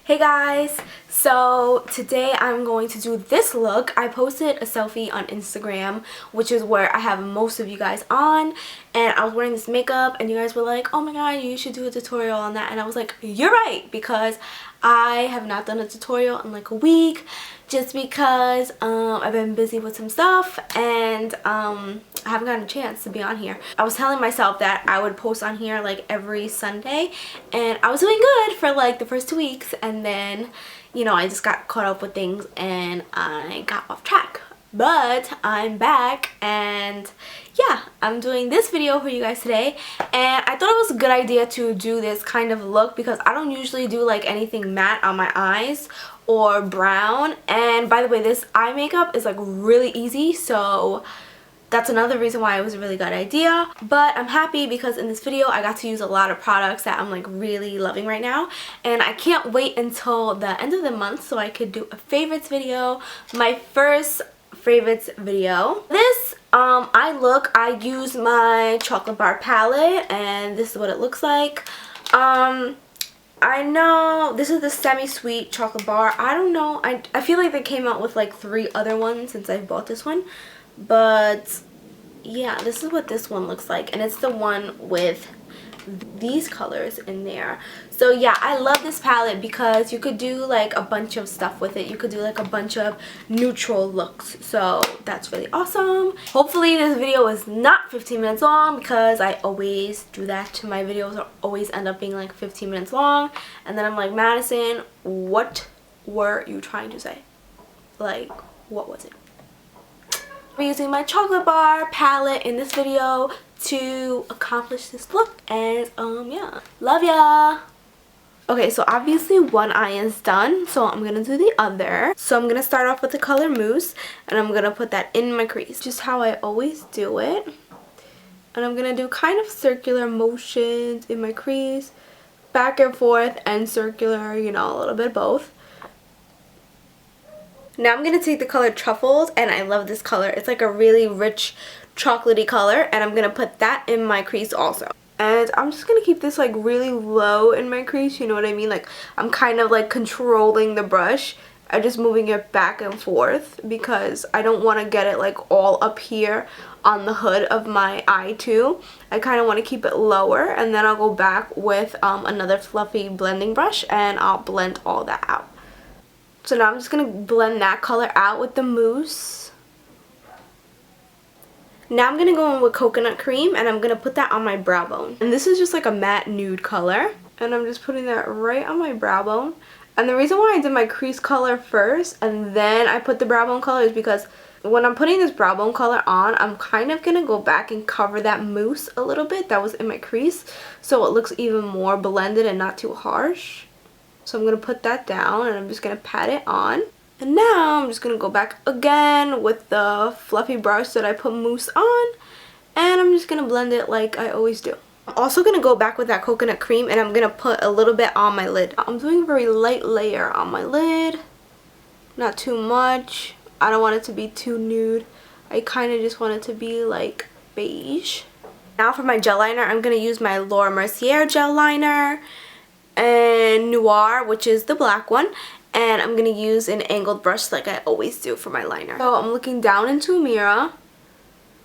Hey guys, so today I'm going to do this look. I posted a selfie on Instagram, which is where I have most of you guys on, and I was wearing this makeup and you guys were like, oh my god, you should do a tutorial on that, and I was like, you're right, because I have not done a tutorial in like a week just because I've been busy with some stuff and I haven't gotten a chance to be on here. I was telling myself that I would post on here like every Sunday, and I was doing good for like the first 2 weeks, and then you know I just got caught up with things and I got off track. But I'm back and yeah, I'm doing this video for you guys today, and I thought it was a good idea to do this kind of look because I don't usually do like anything matte on my eyes or brown. And by the way, this eye makeup is like really easy, so that's another reason why it was a really good idea. But I'm happy because in this video I got to use a lot of products that I'm like really loving right now, and I can't wait until the end of the month so I could do a favorites video, my first favorites video. This I use my chocolate bar palette, and this is what it looks like. I know this is the semi-sweet chocolate bar. I don't know, I feel like they came out with like 3 other ones since I bought this one, but yeah, this is what this one looks like, and it's the one with these colors in there. So yeah, I love this palette because you could do like a bunch of stuff with it. You could do like a bunch of neutral looks, so that's really awesome. Hopefully this video is not 15 minutes long because I always do that to my videos, or always end up being like 15 minutes long, and then I'm like, Madison, what were you trying to say? Like, what was it? I'm using my chocolate bar palette in this video to accomplish this look, and yeah, love ya. Okay, so obviously one eye is done, so I'm gonna do the other. So I'm gonna start off with the color Mousse, and I'm gonna put that in my crease, just how I always do it. And I'm gonna do kind of circular motions in my crease, back and forth and circular, you know, a little bit of both. Now I'm going to take the color Truffles, and I love this color. It's like a really rich chocolatey color, and I'm going to put that in my crease also. And I'm just going to keep this like really low in my crease, you know what I mean? Like I'm kind of like controlling the brush. I'm just moving it back and forth because I don't want to get it like all up here on the hood of my eye too. I kind of want to keep it lower, and then I'll go back with another fluffy blending brush and I'll blend all that out. So now I'm just going to blend that color out with the Mousse. Now I'm going to go in with coconut cream, and I'm going to put that on my brow bone. And this is just like a matte nude color, and I'm just putting that right on my brow bone. And the reason why I did my crease color first and then I put the brow bone color is because when I'm putting this brow bone color on, I'm kind of going to go back and cover that mousse a little bit that was in my crease, so it looks even more blended and not too harsh. So I'm going to put that down, and I'm just going to pat it on. And now I'm just going to go back again with the fluffy brush that I put mousse on, and I'm just going to blend it like I always do. I'm also going to go back with that coconut cream, and I'm going to put a little bit on my lid. I'm doing a very light layer on my lid, not too much. I don't want it to be too nude. I kind of just want it to be like beige. Now for my gel liner, I'm going to use my Mercier gel liner and Noir, which is the black one, and I'm going to use an angled brush like I always do for my liner. So I'm looking down into a mirror.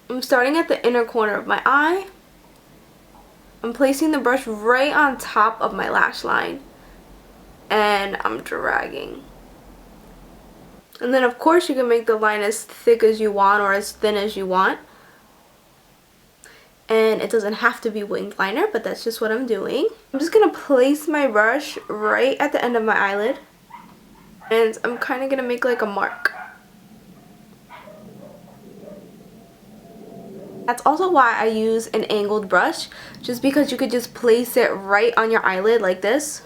I'm starting at the inner corner of my eye. I'm placing the brush right on top of my lash line, and I'm dragging. And then of course you can make the line as thick as you want or as thin as you want. And it doesn't have to be winged liner, but that's just what I'm doing. I'm just going to place my brush right at the end of my eyelid, and I'm kind of going to make like a mark. That's also why I use an angled brush, just because you could just place it right on your eyelid like this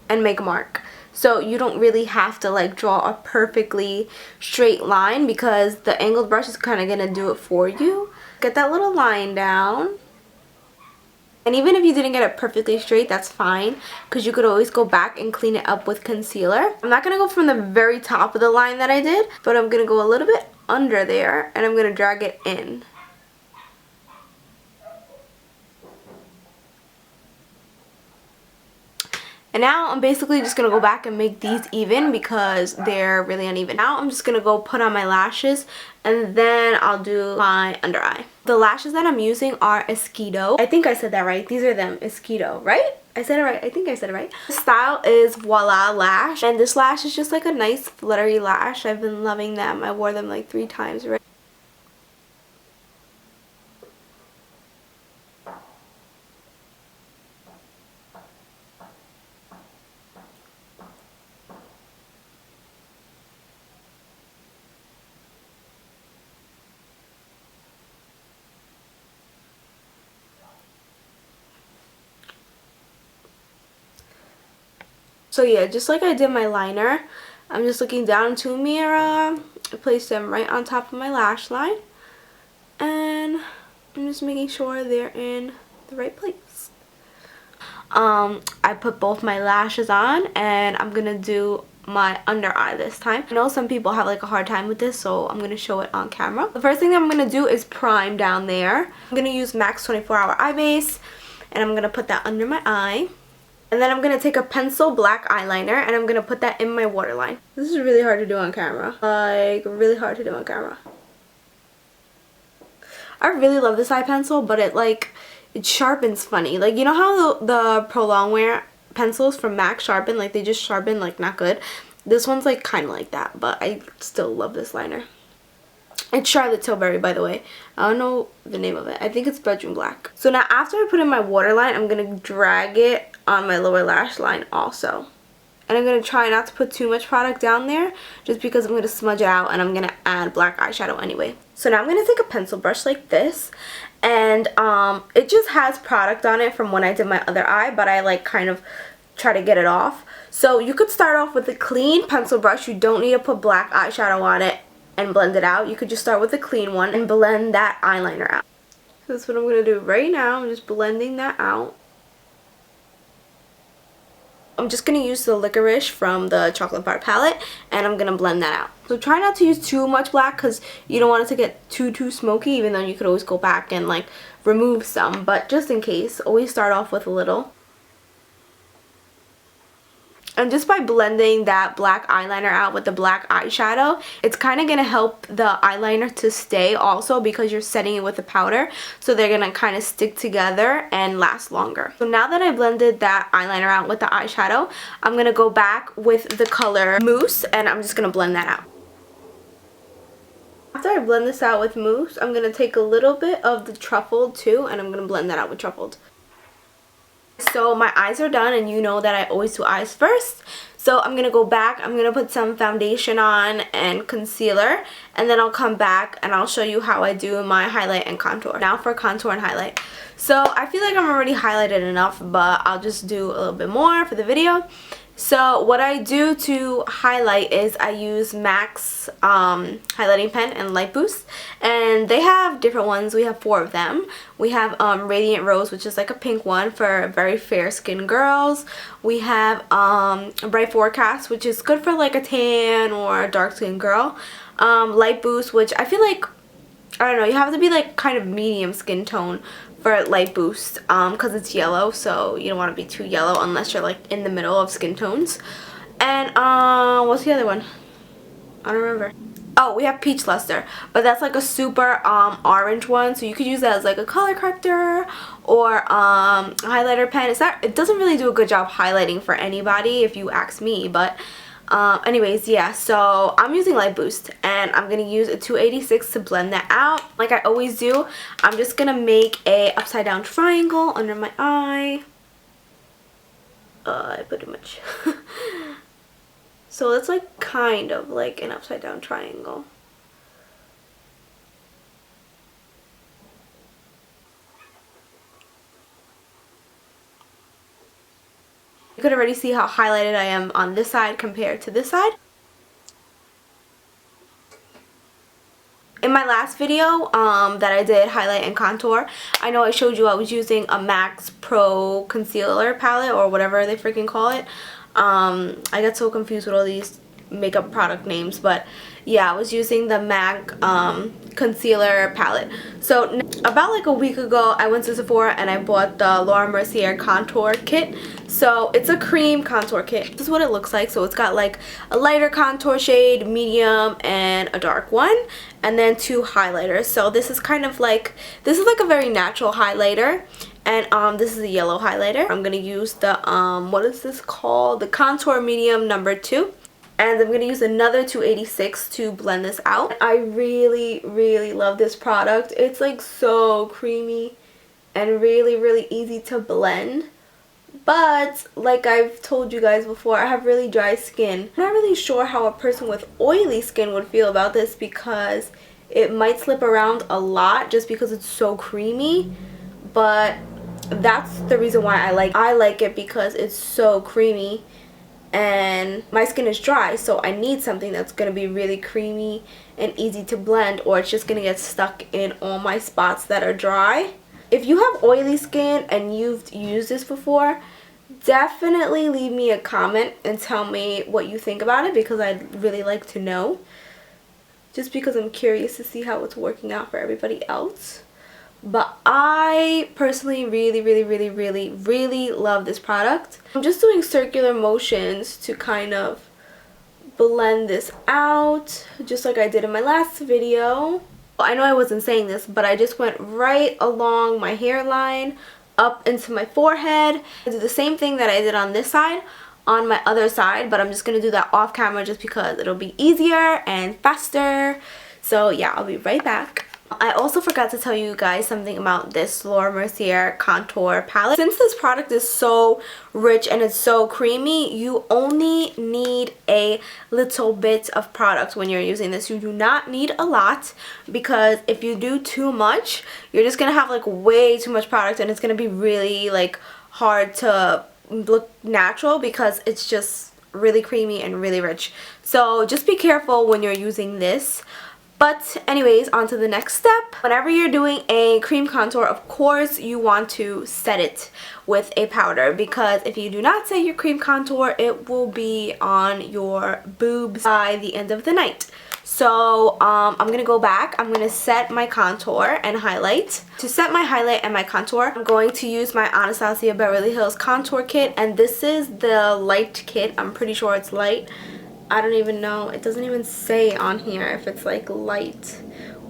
and make a mark. So you don't really have to like draw a perfectly straight line, because the angled brush is kind of going to do it for you. Get that little line down. And even if you didn't get it perfectly straight, that's fine, because you could always go back and clean it up with concealer. I'm not going to go from the very top of the line that I did, but I'm going to go a little bit under there, and I'm going to drag it in. And now I'm basically just going to go back and make these even because they're really uneven. Now I'm just going to go put on my lashes and then I'll do my under eye. The lashes that I'm using are Esqido. I think I said that right. These are them. Esqido, right? I said it right. I think I said it right. The style is Voila Lash. And this lash is just like a nice fluttery lash. I've been loving them. I wore them like 3 times already. So yeah, just like I did my liner, I'm just looking down into a mirror. I place them right on top of my lash line. And I'm just making sure they're in the right place. I put both my lashes on and I'm going to do my under eye this time. I know some people have like a hard time with this, so I'm going to show it on camera. The first thing that I'm going to do is prime down there. I'm going to use MAC's 24 Hour Eye Base and I'm going to put that under my eye. And then I'm going to take a pencil black eyeliner and I'm going to put that in my waterline. This is really hard to do on camera. Like, really hard to do on camera. I really love this eye pencil, but it sharpens funny. Like, you know how the prolong wear pencils from MAC sharpen? Like, they just sharpen, like, not good. This one's, like, kind of like that, but I still love this liner. It's Charlotte Tilbury, by the way. I don't know the name of it. I think it's Bedroom Black. So now after I put in my waterline, I'm going to drag it on my lower lash line also. And I'm going to try not to put too much product down there just because I'm going to smudge it out and I'm going to add black eyeshadow anyway. So now I'm going to take a pencil brush like this and it just has product on it from when I did my other eye, but I like kind of try to get it off. So you could start off with a clean pencil brush. You don't need to put black eyeshadow on it and blend it out. You could just start with a clean one and blend that eyeliner out. So that's what I'm going to do right now. I'm just blending that out. I'm just going to use the Licorice from the Chocolate Bar palette and I'm going to blend that out. So try not to use too much black because you don't want it to get too smoky, even though you could always go back and like remove some. But just in case, always start off with a little. And just by blending that black eyeliner out with the black eyeshadow, it's kind of going to help the eyeliner to stay also because you're setting it with a powder. So they're going to kind of stick together and last longer. So now that I blended that eyeliner out with the eyeshadow, I'm going to go back with the color Mousse and I'm just going to blend that out. After I blend this out with Mousse, I'm going to take a little bit of the Truffle too and I'm going to blend that out with Truffled. So my eyes are done and you know that I always do eyes first. So I'm going to go back, I'm going to put some foundation on and concealer and then I'll come back and I'll show you how I do my highlight and contour. Now for contour and highlight. So I feel like I'm already highlighted enough, but I'll just do a little bit more for the video. So what I do to highlight is I use MAC's highlighting pen and Light Boost, and they have different ones. We have 4 of them. We have Radiant Rose, which is like a pink one for very fair skinned girls. We have Bright Forecast, which is good for like a tan or a dark skinned girl. Light Boost, which I feel like, I don't know, you have to be like kind of medium skin tone for Light Boost because it's yellow, so you don't want to be too yellow unless you're like in the middle of skin tones. And what's the other one? I don't remember. Oh, we have Peach Luster, but that's like a super orange one, so you could use that as like a color corrector or highlighter pen. It doesn't really do a good job highlighting for anybody if you ask me, but anyways, yeah, so I'm using Light Boost and I'm going to use a 286 to blend that out. Like I always do, I'm just going to make a upside down triangle under my eye. I put too much. So it's like kind of like an upside down triangle. You could already see how highlighted I am on this side compared to this side. In my last video that I did highlight and contour, I know I showed you I was using a MAC's Pro Concealer palette or whatever they freaking call it. I got so confused with all these makeup product names, but yeah, I was using the MAC concealer palette. So about like a week ago, I went to Sephora and I bought the Laura Mercier contour kit. So it's a cream contour kit. This is what it looks like. So it's got like a lighter contour shade, medium, and a dark one, and then 2 highlighters. So this is kind of like, this is like a very natural highlighter. And this is a yellow highlighter. I'm gonna use the what is this called? The contour medium number 2. And I'm going to use another 286 to blend this out. I really, really love this product. It's like so creamy and really, really easy to blend. But like I've told you guys before, I have really dry skin. I'm not really sure how a person with oily skin would feel about this because it might slip around a lot just because it's so creamy. But that's the reason why I like it, because it's so creamy. And my skin is dry, so I need something that's going to be really creamy and easy to blend, or it's just going to get stuck in all my spots that are dry. If you have oily skin and you've used this before, definitely leave me a comment and tell me what you think about it, because I'd really like to know. Just because I'm curious to see how it's working out for everybody else. But I personally really love this product. I'm just doing circular motions to kind of blend this out, just like I did in my last video. I know I wasn't saying this, but I just went right along my hairline, up into my forehead. I did the same thing that I did on this side, on my other side, but I'm just going to do that off camera just because it'll be easier and faster. So yeah, I'll be right back. I also forgot to tell you guys something about this Laura Mercier contour palette. Since this product is so rich and it's so creamy, you only need a little bit of product when you're using this. You do not need a lot, because if you do too much, you're just gonna have like way too much product, and it's gonna be really like hard to look natural because it's just really creamy and really rich. So just be careful when you're using this. But anyways, on to the next step. Whenever you're doing a cream contour, of course you want to set it with a powder, because if you do not set your cream contour, it will be on your boobs by the end of the night. So I'm going to go back. I'm going to set my contour and highlight. To set my highlight and my contour, I'm going to use my Anastasia Beverly Hills contour kit, and this is the light kit. I'm pretty sure it's light. I don't even know. It doesn't even say on here if it's like light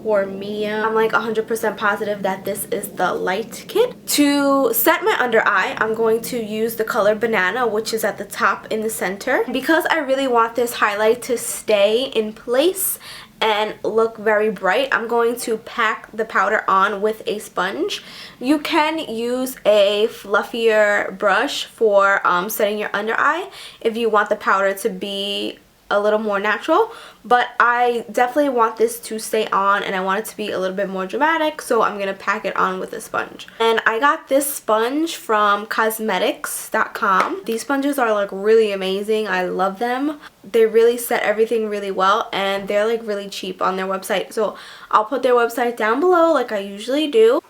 or medium. I'm like 100% positive that this is the light kit. To set my under eye, I'm going to use the color Banana, which is at the top in the center. Because I really want this highlight to stay in place and look very bright, I'm going to pack the powder on with a sponge. You can use a fluffier brush for setting your under eye if you want the powder to be a little more natural, but I definitely want this to stay on and I want it to be a little bit more dramatic, so I'm gonna pack it on with a sponge. And I got this sponge from cosmetics.com. These sponges are like really amazing. I love them. They really set everything really well, and they're like really cheap on their website, so I'll put their website down below like I usually do.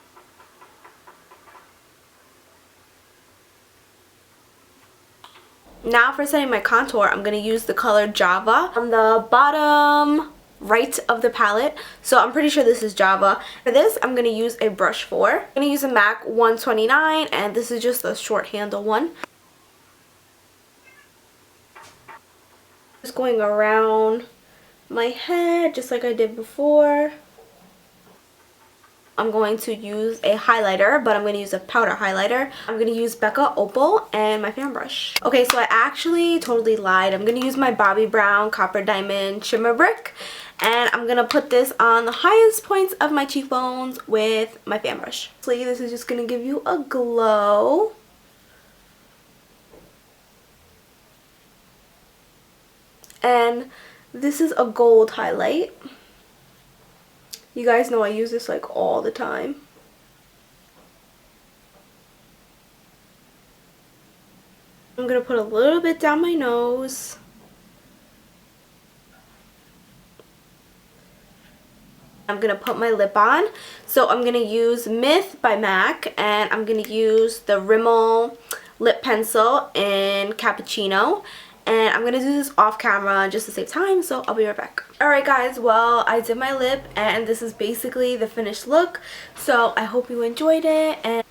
Now for setting my contour, I'm going to use the color Java on the bottom right of the palette. So I'm pretty sure this is Java. For this, I'm going to use a brush 4. I'm going to use a MAC 129, and this is just the short handle one. Just going around my head just like I did before. I'm going to use a highlighter, but I'm going to use a powder highlighter. I'm going to use Becca Opal and my fan brush. Okay, so I actually totally lied. I'm going to use my Bobbi Brown Copper Diamond Shimmer Brick, and I'm going to put this on the highest points of my cheekbones with my fan brush. So this is just going to give you a glow. And this is a gold highlight. You guys know I use this like all the time. I'm going to put a little bit down my nose. I'm going to put my lip on. So I'm going to use Myth by MAC, and I'm going to use the Rimmel lip pencil in Cappuccino. and I'm gonna do this off camera just to save time, so I'll be right back. Alright guys, well, I did my lip and this is basically the finished look, so I hope you enjoyed it. And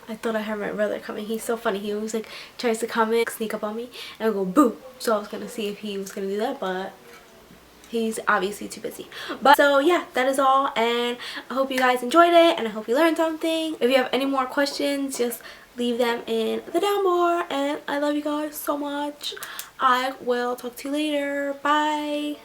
I thought I heard my brother coming. He's so funny. He always like tries to come in, sneak up on me, and I go boo. So I was gonna see if he was gonna do that, but he's obviously too busy. But so yeah, that is all, and I hope you guys enjoyed it and I hope you learned something. If you have any more questions, just leave them in the down bar, and I love you guys so much. I will talk to you later. Bye.